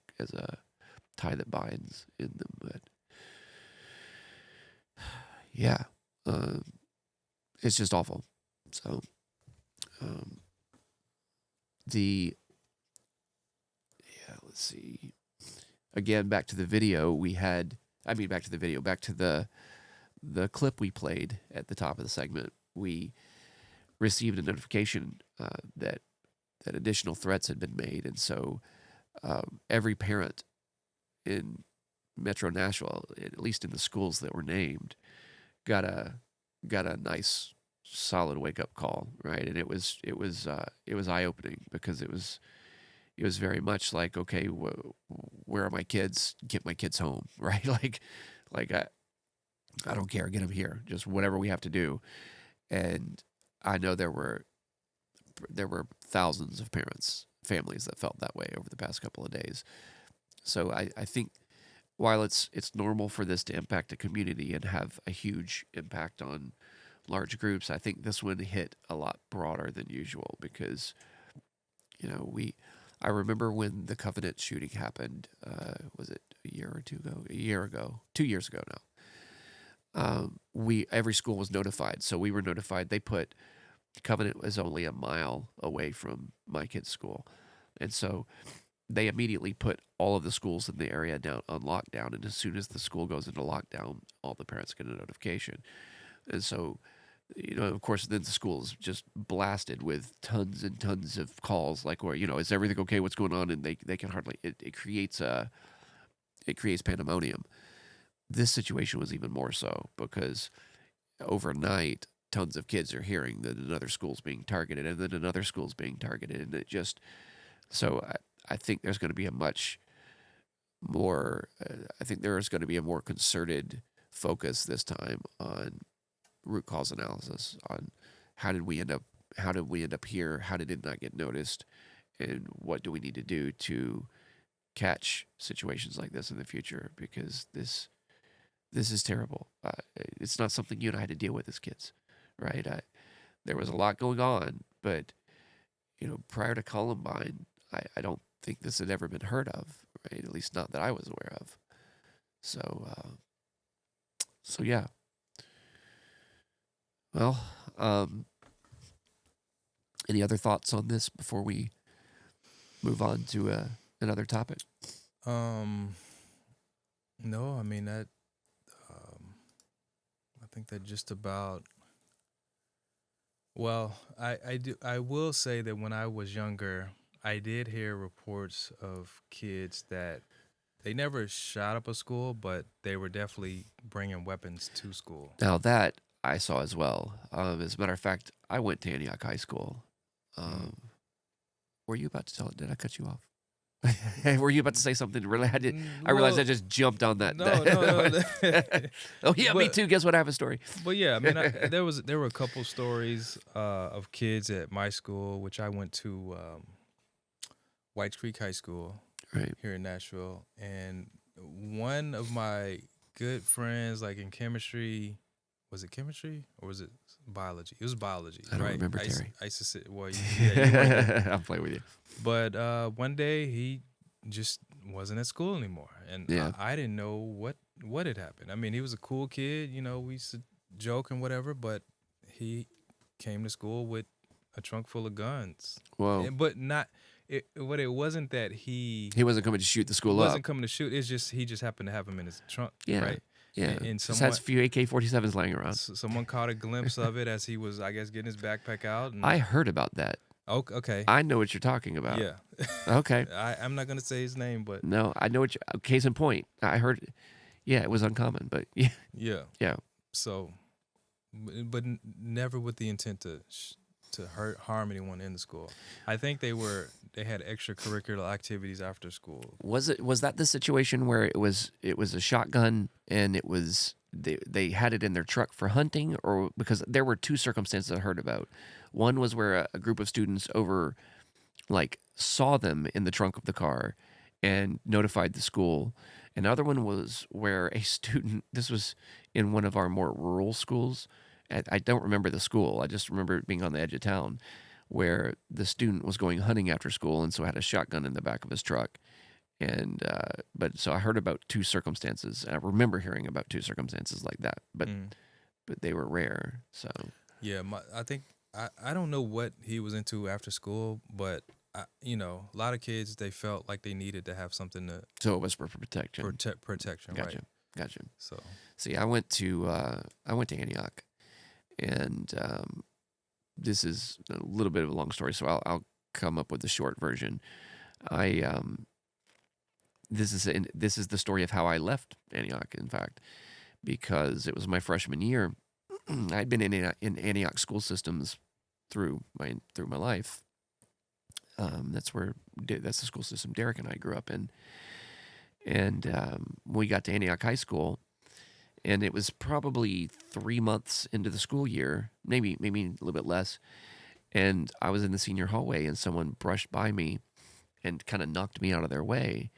tie that binds in them. But yeah, it's just awful. So let's see. Again, back to the video back to the clip we played at the top of the segment. We received a notification that additional threats had been made, and so every parent in Metro Nashville, at least in the schools that were named, got a nice solid wake up call, right? And it was eye opening, because it was very much like, okay, where are my kids? Get my kids home, right? like I don't care, get them here, just whatever we have to do. And I know there were thousands of families that felt that way over the past couple of days. So I think while it's normal for this to impact a community and have a huge impact on large groups, I think this one hit a lot broader than usual, because I remember when the Covenant shooting happened. Was it a year or two ago? 2 years ago now. Every school was notified, so we were notified. They put Covenant was only a mile away from my kid's school, and so they immediately put all of the schools in the area down on lockdown. And as soon as the school goes into lockdown, all the parents get a notification. And so, of course, then the school is just blasted with tons and tons of calls, like, where, is everything okay? What's going on? And they can hardly. It creates pandemonium. This situation was even more so, because overnight, tons of kids are hearing that another school's being targeted, and then another school's being targeted, and it just. So I think there's going to be a much more. I think there is going to be a more concerted focus this time on root cause analysis, on how did we end up here? How did it not get noticed? And what do we need to do to catch situations like this in the future? Because this is terrible. It's not something you and I had to deal with as kids, right? There was a lot going on, but prior to Columbine, I don't think this had ever been heard of, right? At least not that I was aware of. So yeah. Well, any other thoughts on this before we move on to another topic? No, I mean that. I think that just about. Well, I do. I will say that when I was younger, I did hear reports of kids that they never shot up a school, but they were definitely bringing weapons to school. Now that I saw as well. As a matter of fact, I went to Antioch High School. Were you about to tell it? Did I cut you off? Were you about to say something really? I realized I just jumped on that. No. Oh yeah, me too. Guess what? I have a story. But yeah, I mean, there were a couple stories of kids at my school, which I went to Whites Creek High School here in Nashville, and one of my good friends, like in chemistry, was it chemistry or was it biology? It was biology. I don't remember, Terry. I used to sit. Well, yeah, I'll play with you. But one day he just wasn't at school anymore, and I didn't know what had happened. I mean, he was a cool kid, we used to joke and whatever, but he came to school with a trunk full of guns. Whoa! But not. It wasn't that he wasn't coming to shoot the school up. Wasn't coming to shoot. It's just he just happened to have him in his trunk. Yeah. Right. Yeah. And just has a few AK-47s laying around. Someone caught a glimpse of it as he was, I guess, getting his backpack out. And, I heard about that. Okay. I know what you're talking about. Yeah. Okay. I'm not gonna say his name, but no, I know what. Case in point, I heard. Yeah, it was uncommon, but yeah. Yeah. So, but never with the intent to harm anyone in the school. I think they had extracurricular activities after school. Was that the situation where it was a shotgun and it was they had it in their truck for hunting, or because there were two circumstances I heard about. One was where a group of students saw them in the trunk of the car and notified the school. Another one was where a student, this was in one of our more rural schools. I don't remember the school. I just remember it being on the edge of town, where the student was going hunting after school and so had a shotgun in the back of his truck. And so I heard about two circumstances. I remember hearing about two circumstances like that, but they were rare. So yeah, I think I don't know what he was into after school, but a lot of kids, they felt like they needed to have something to. So it was for protection. Protection. Gotcha. Right. Gotcha. So see, I went to Antioch. And this is a little bit of a long story, so I'll come up with the short version. This is the story of how I left Antioch, in fact, because it was my freshman year. I'd been in Antioch school systems through my life. That's the school system Derek and I grew up in, and we got to Antioch High School. And it was probably 3 months into the school year, maybe a little bit less. And I was in the senior hallway, and someone brushed by me and kind of knocked me out of their way.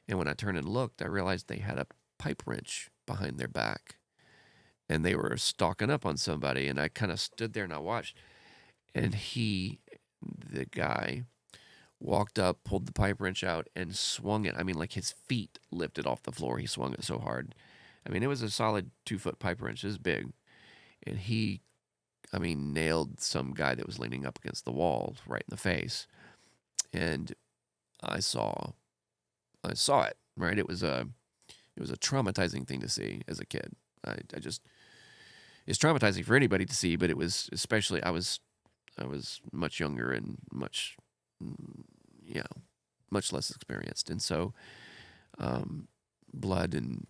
And when I turned and looked, I realized they had a pipe wrench behind their back. And they were stalking up on somebody. And I kind of stood there and I watched. And the guy, walked up, pulled the pipe wrench out, and swung it. I mean, like his feet lifted off the floor. He swung it so hard. I mean, it was a solid 2-foot pipe wrench. It was big. And he, nailed some guy that was leaning up against the wall right in the face. And I saw it, right? It was a traumatizing thing to see as a kid. It's traumatizing for anybody to see, but it was especially, I was much younger and much less experienced. And so, blood and,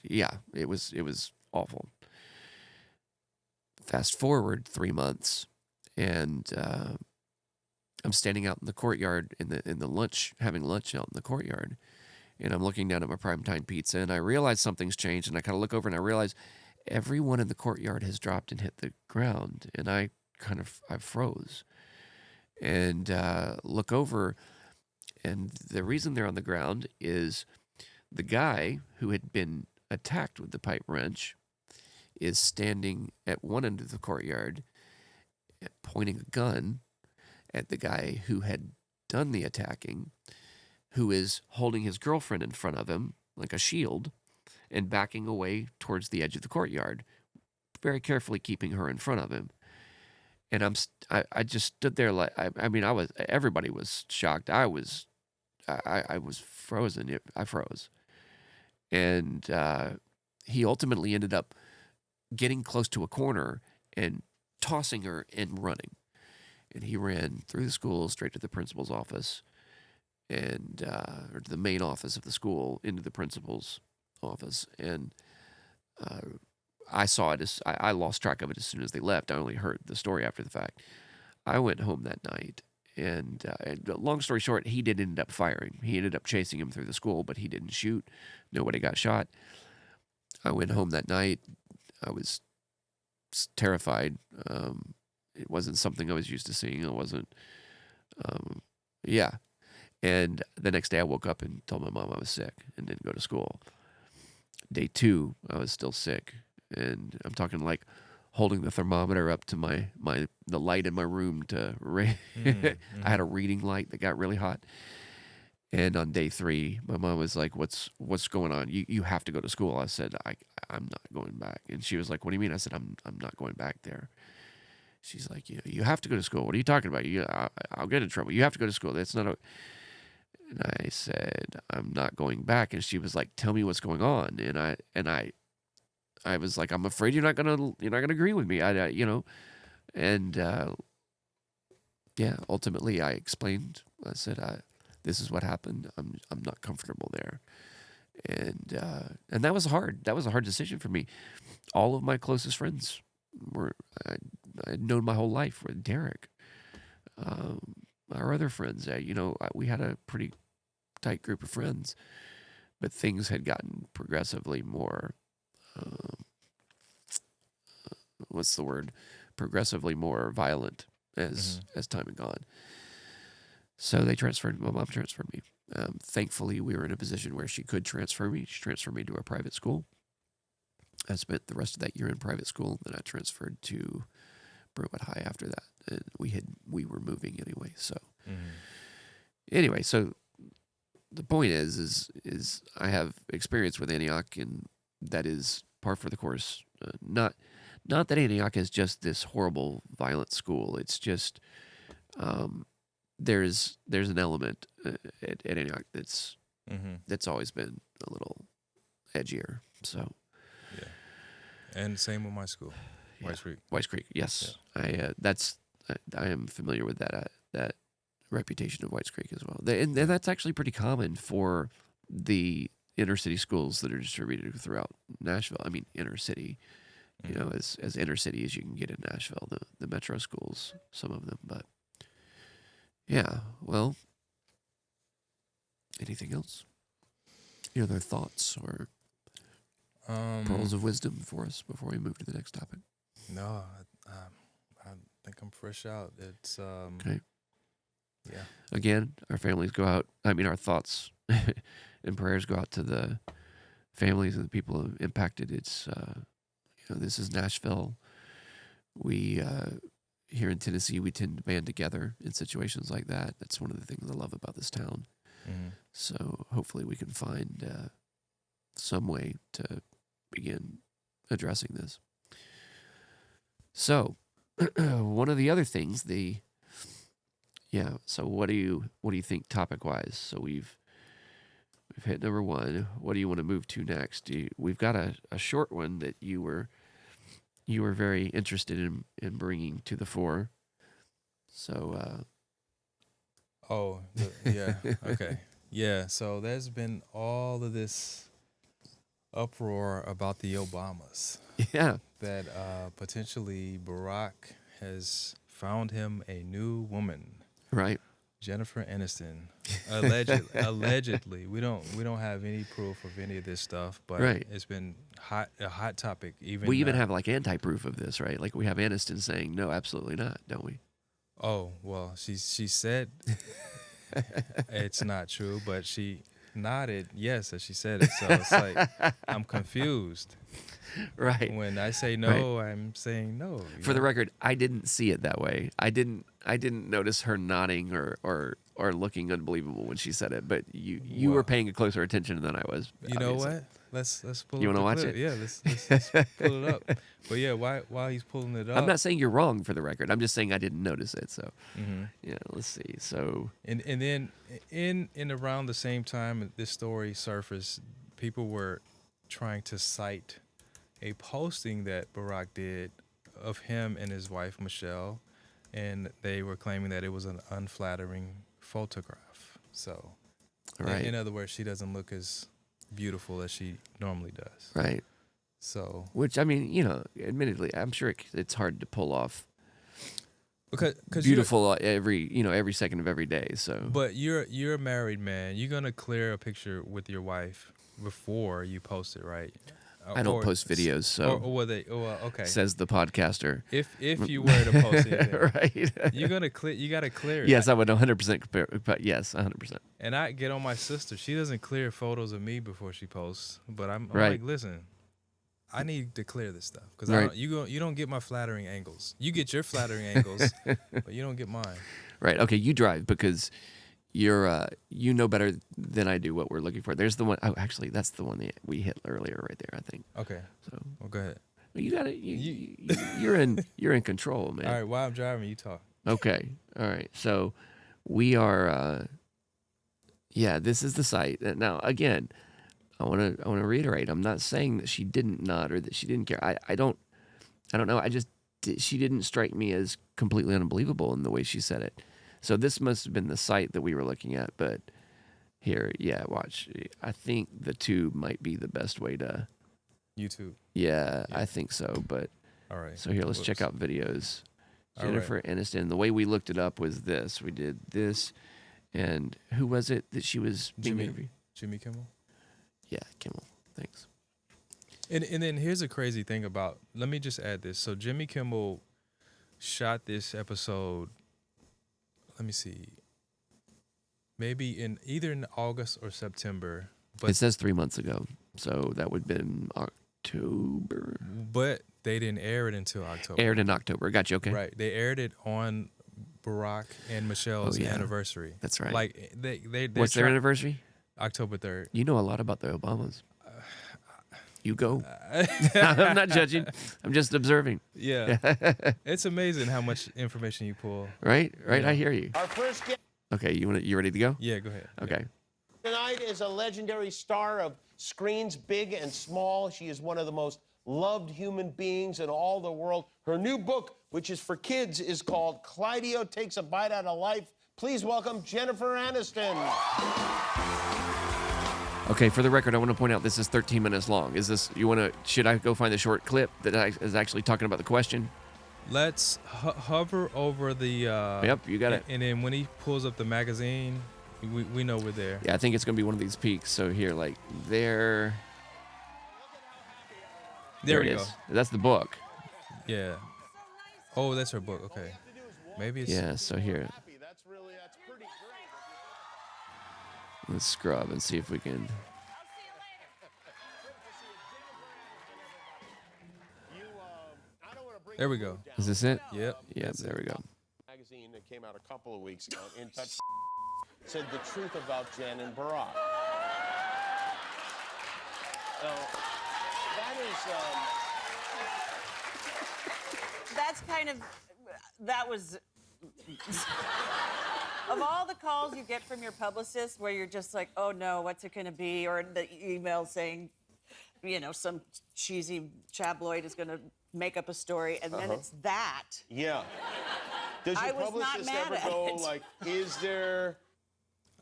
it was awful. Fast forward 3 months, and I'm standing out in the courtyard in the lunch, having lunch out in the courtyard, and I'm looking down at my primetime pizza, and I realize something's changed, and I kind of look over and I realize everyone in the courtyard has dropped and hit the ground, and I froze, and look over, and the reason they're on the ground is the guy who had been attacked with the pipe wrench is standing at one end of the courtyard, pointing a gun at the guy who had done the attacking, who is holding his girlfriend in front of him like a shield and backing away towards the edge of the courtyard, very carefully keeping her in front of him. And I just stood there like, everybody was shocked. I was frozen. I froze. And he ultimately ended up getting close to a corner and tossing her and running. And he ran through the school straight to the principal's office, and or to the main office of the school, into the principal's office. And I saw it as I lost track of it as soon as they left. I only heard the story after the fact. I went home that night, and long story short, he did end up firing. He ended up chasing him through the school, but he didn't shoot. Nobody got shot. I went home that night. I was terrified. It wasn't something I was used to seeing. It wasn't. Yeah. And the next day I woke up and told my mom I was sick and didn't go to school. Day 2, I was still sick. And I'm talking like holding the thermometer up to the light in my room to I had a reading light that got really hot. And on day 3, my mom was like, what's going on? You have to go to school. I said, I'm not going back. And she was like, what do you mean? I said, I'm not going back there. She's like, you have to go to school. What are you talking about? I'll get in trouble. You have to go to school. That's not a... And I said, I'm not going back. And she was like, tell me what's going on. And I was like, I'm afraid you're not gonna agree with me. And ultimately I explained. I said, this is what happened. I'm not comfortable there. And that was hard. That was a hard decision for me. All of my closest friends I'd known my whole life were Derek. Our other friends, we had a pretty tight group of friends, but things had gotten progressively more, progressively more violent as time had gone. So my mom transferred me. Thankfully, we were in a position where she could transfer me. She transferred me to a private school. I spent the rest of that year in private school, then I transferred to Brentwood High after that. And we were moving anyway. So anyway, so the point is I have experience with Antioch, and that is par for the course. Not that Antioch is just this horrible, violent school. It's just there's an element at Antioch that's always been a little edgier. So and same with my school, White Creek. Yes, I am familiar with that reputation of White Creek as well. And that's actually pretty common for the inner city schools that are distributed throughout Nashville. I mean, inner city, as inner city as you can get in Nashville, the metro schools, some of them. But yeah, well, anything else? Any other thoughts or pearls of wisdom for us before we move to the next topic? No, I think I'm fresh out. It's okay. Yeah. Again, our families go out. I mean, our thoughts and prayers go out to the families and the people impacted. It's this is Nashville. We here in Tennessee, we tend to band together in situations like that. That's one of the things I love about this town. So hopefully we can find some way to begin addressing this. So one of the other things, so what do you think topic wise? So we've hit number 1. What do you want to move to next? We've got a short one that you were very interested in bringing to the fore. So okay. Yeah, so there's been all of this uproar about the Obamas. Yeah. That potentially Barack has found him a new woman. Right. Jennifer Aniston. Allegedly. We don't have any proof of any of this stuff, but it's been a hot topic. We even have like anti-proof of this, right? Like we have Aniston saying, no, absolutely not, don't we? Oh, well, she said it's not true, but she nodded yes as she said it. So it's like I'm confused. Right. When I say no, I'm saying no. For the record, I didn't see it that way. I didn't notice her nodding or looking unbelievable when she said it. But you were paying a closer attention than I was. You know what? Let's pull. You want to watch clip. it? Yeah, let's pull it up. But yeah, while he's pulling it up, I'm not saying you're wrong for the record. I'm just saying I didn't notice it. So let's see. So and then in around the same time this story surfaced, people were trying to cite a posting that Barack did of him and his wife Michelle, and they were claiming that it was an unflattering photograph. So, in other words, she doesn't look as beautiful as she normally does. Right. So, Which, I mean, you know, admittedly, I'm sure it's hard to pull off because beautiful every second of every day. So, but you're a married man. You're gonna clear a picture with your wife before you post it, right? I don't post videos, so or will they? Oh, well, okay. says the podcaster. If you were to post it, then right? you're gonna clear. You gotta clear it. Yes, I would 100% compare. Yes, 100%. And I get on my sister. She doesn't clear photos of me before she posts. But I'm Right. like, listen, I need to clear this stuff because Right. you don't get my flattering angles. You get your flattering angles, but you don't get mine. Right. Okay, you drive because you're you know better than I do what we're looking for. There's the one. Oh, actually, that's the one that we hit earlier, right there. I think. Okay. So, Well, go ahead. you got it. You're in control, man. All right. While I'm driving, you talk. Okay. All right. So we are. Yeah, this is the site. Now, again, I want to reiterate. I'm not saying that she didn't nod or that she didn't care. I don't know. She didn't strike me as completely unbelievable in the way she said it. So this must have been the site that we were looking at. But here, yeah, watch. I think the tube might be the best way to. YouTube. Yeah, I think so. But All right. so here, let's check out videos. All Jennifer right. Aniston. The way we looked it up was this. We did this, and who was it that she was being interviewed? Jimmy Kimmel. Yeah, Kimmel. Thanks. And then here's a crazy thing about. Let me just add this. So Jimmy Kimmel shot this episode. Let me see. Maybe either in August or September. But It says 3 months ago, so that would have been October. But they didn't air it until October. Aired in October. Gotcha. Okay. Right. They aired it on Barack and Michelle's yeah. anniversary. That's right. Like they What's their anniversary? October 3rd. You know a lot about the Obamas. You go. I'm not judging. I'm just observing. Yeah. It's amazing how much information you pull. Right? Yeah. I hear you. Our first guest Okay, you ready to go? Yeah, go ahead. Okay. tonight is a legendary star of screens big and small. She is one of the most loved human beings in all the world. Her new book, which is for kids, is called Clydio Takes a Bite Out of Life. Please welcome Jennifer Aniston. Okay, for the record, I want to point out this is 13 minutes long. Should I go find the short clip that is actually talking about the question? Let's hover over the. Yep, you got it. And then when he pulls up the magazine, we know we're there. Yeah, I think it's going to be one of these peaks. So here, like, there There we it go. is. That's the book. Yeah. Oh, that's her book. Okay. Maybe it's. Yeah, so here, That's pretty great. let's scrub and see if we can. I don't want to bring There we go. Is this it? Yep. Yeah, there we go. magazine that came out a couple of weeks ago. In touch said the truth about Jen and Barack. Now, that is. That's kind of, that was, of all the calls you get from your publicist where you're just like, oh no, what's it going to be? Or the email saying, you know, some cheesy tabloid is going to make up a story, and then it's that. Yeah. Does I your was not publicist mad ever at go it. like, is there?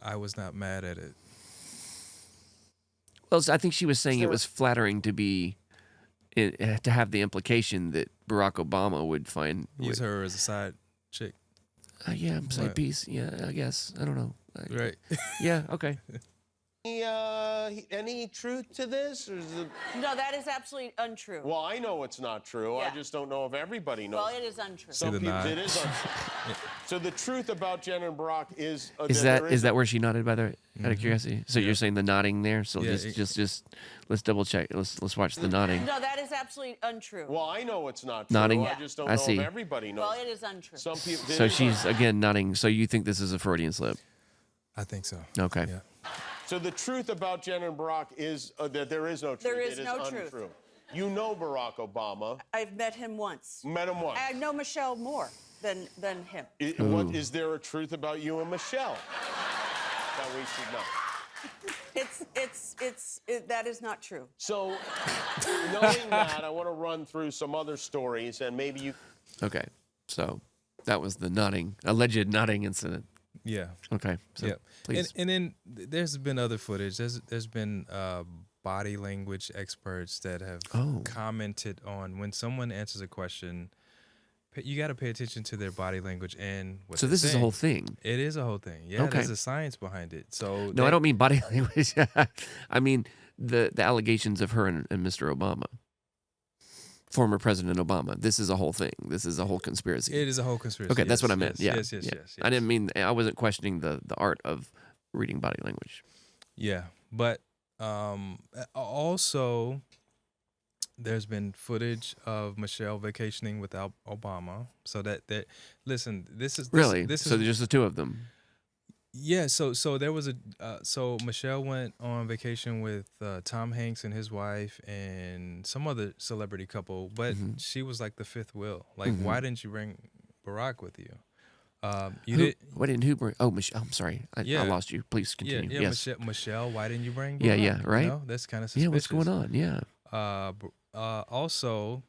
I was not mad at it. Well, I think she was saying it there- was flattering to have the implication that Barack Obama would find. Use her as a side chick. Yeah, side What? piece. Yeah, I guess. I don't know. Right. Yeah. Okay. Any truth to this? Or is it... No, that is absolutely untrue. Well, I know it's not true. I Yeah. just don't know if everybody knows. Well, it is untrue. Some the people, nod. it is untrue. So the truth about Jen and Barack is Is there that where she nodded by the out of curiosity? So you're saying the nodding there? So Yeah, just let's double check. Let's watch the nodding. No, that is absolutely untrue. Well, I know it's not true. Nodding? I just don't I know see. if everybody knows. Well, it is untrue. Some people. it So is she's untrue. again nodding. So you think this is a Freudian slip? I think so. Okay. Yeah. So the truth about Jen and Barack is that there is no truth. There is It no untrue. truth. You know Barack Obama. I've met him once. Met him once. I know Michelle more than him. What is there a truth about you and Michelle that we should know? That is not true. So, knowing that, I want to run through some other stories, and maybe you. Okay. So that was the nodding, alleged nodding incident. Yeah. Okay. So Yep. please. And then there's been other footage. There's been body language experts that have commented on when someone answers a question. You got to pay attention to their body language and what So they're this is a saying. whole thing. It is a whole thing. Yeah, Okay. there's a science behind it. So No, I don't mean body language. I mean the allegations of her and Mr. Obama, former President Obama. This is a whole thing. This is a whole conspiracy. It is a whole conspiracy. Okay, that's what I meant. Yes, Yeah, yes. I didn't mean. I wasn't questioning the art of reading body language. Yeah, but also there's been footage of Michelle vacationing without Obama. So that listen, this is Really? This So is just the two of them. yeah. So there was so Michelle went on vacation with Tom Hanks and his wife and some other celebrity couple, but she was like the fifth wheel. Like, why didn't you bring Barack with you? Why didn't who bring? Oh, Michelle. I'm sorry, I lost you. Please continue. Yeah, Yes. Michelle. Why didn't you bring? Yeah, Barack? yeah, right. You know, that's kind of suspicious. Yeah, what's going on? Yeah. Also,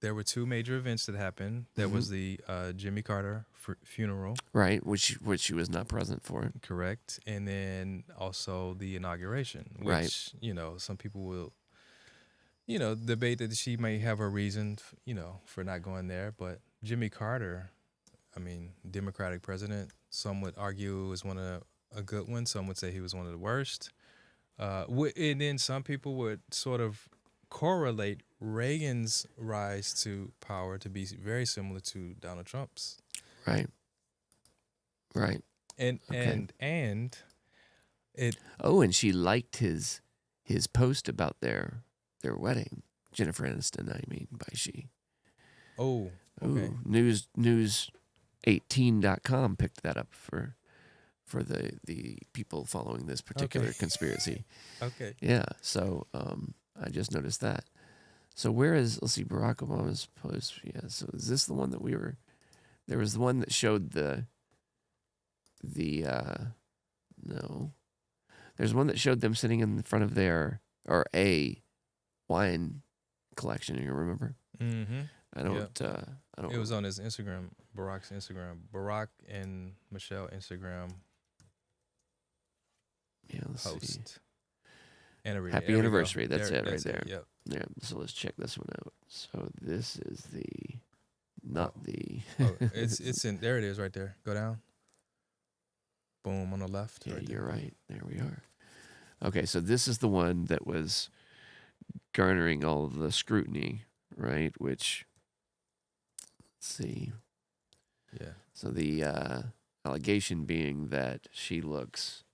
there were two major events that happened. There was the Jimmy Carter funeral, Right, which she was not present for. correct, and then also the inauguration, which Right. some people will debate that she may have a reason for not going there. But Jimmy Carter, I mean, Democratic president, some would argue was a good one. Some would say he was one of the worst. And then some people would sort of correlate Reagan's rise to power to be very similar to Donald Trump's. Right. Right. And Okay. and it Oh, and she liked his post about their wedding. Jennifer Aniston, I mean, by she. okay. Ooh, news18.com picked that up for the people following this particular conspiracy. Okay. Yeah, so I just noticed that. So let's see, Barack Obama's post. Yeah, so is this the one that there was the one that showed no. There's one that showed them sitting in front of a wine collection, you remember? Mm-hmm. I don't. It was on his Instagram, Barack's Instagram, Barack and Michelle Instagram Yeah, let's see. post. Happy anniversary. That's it right That's there. Yep. Yeah, so let's check this one out. So this is not the. It's in there. It is right there. Go down. Boom on the left. Yeah, right there. you're right. There we are. Okay, so this is the one that was garnering all of the scrutiny, right? Which, let's see. Yeah. So the allegation being that she looks.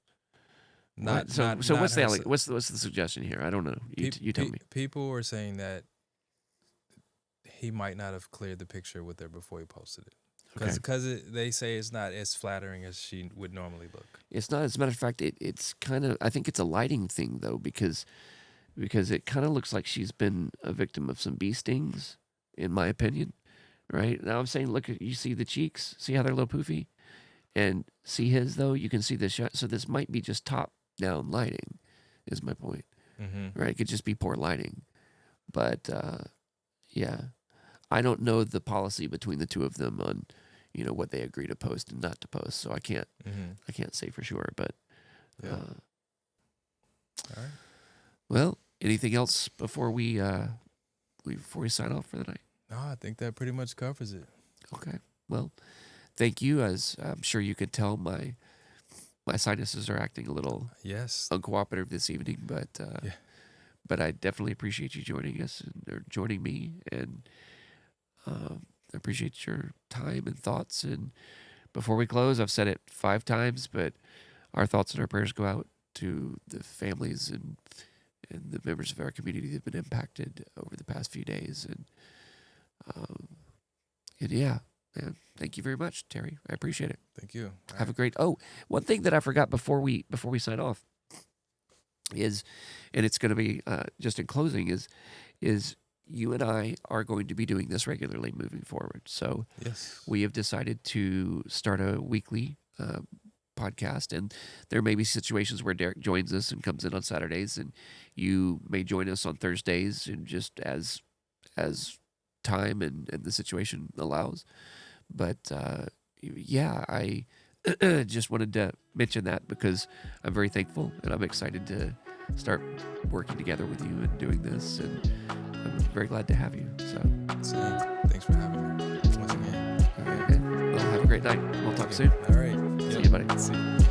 Not so not, so not what's her the what's the suggestion here? I don't know. You tell me. People were saying that he might not have cleared the picture with her before he posted it. Because they say it's not as flattering as she would normally look. It's not. As a matter of fact, it's kind of. I think it's a lighting thing though, because it kind of looks like she's been a victim of some bee stings, in my opinion. Right now, I'm saying, look, you see the cheeks. See how they're a little poofy, and see his though. You can see the shot. So this might be just top down lighting, is my point. Mm-hmm. Right? It could just be poor lighting, but yeah, I don't know the policy between the two of them on. What they agree to post and not to post. So I can't say for sure, but Yeah. All right. Well, anything else before we sign off for the night? No, I think that pretty much covers it. Okay. Well, thank you. As I'm sure you could tell, my sinuses are acting a little uncooperative this evening, but I definitely appreciate you joining us or joining me, and I appreciate your time and thoughts. And before we close, I've said it 5 times, but our thoughts and our prayers go out to the families and the members of our community that have been impacted over the past few days. And yeah, man, thank you very much, Terry. I appreciate it. Thank you. Have a great. Oh, one thing that I forgot before we sign off is, and it's going to be just in closing, is you and I are going to be doing this regularly moving forward. So we have decided to start a weekly podcast, and there may be situations where Derek joins us and comes in on Saturdays, and you may join us on Thursdays, and just as time and the situation allows. But yeah, I just wanted to mention that because I'm very thankful and I'm excited to start working together with you and doing this. And I'm very glad to have you. So, Thanks for having me once again. okay. Well, have a great night. We'll talk soon. All right. See you, buddy. See you.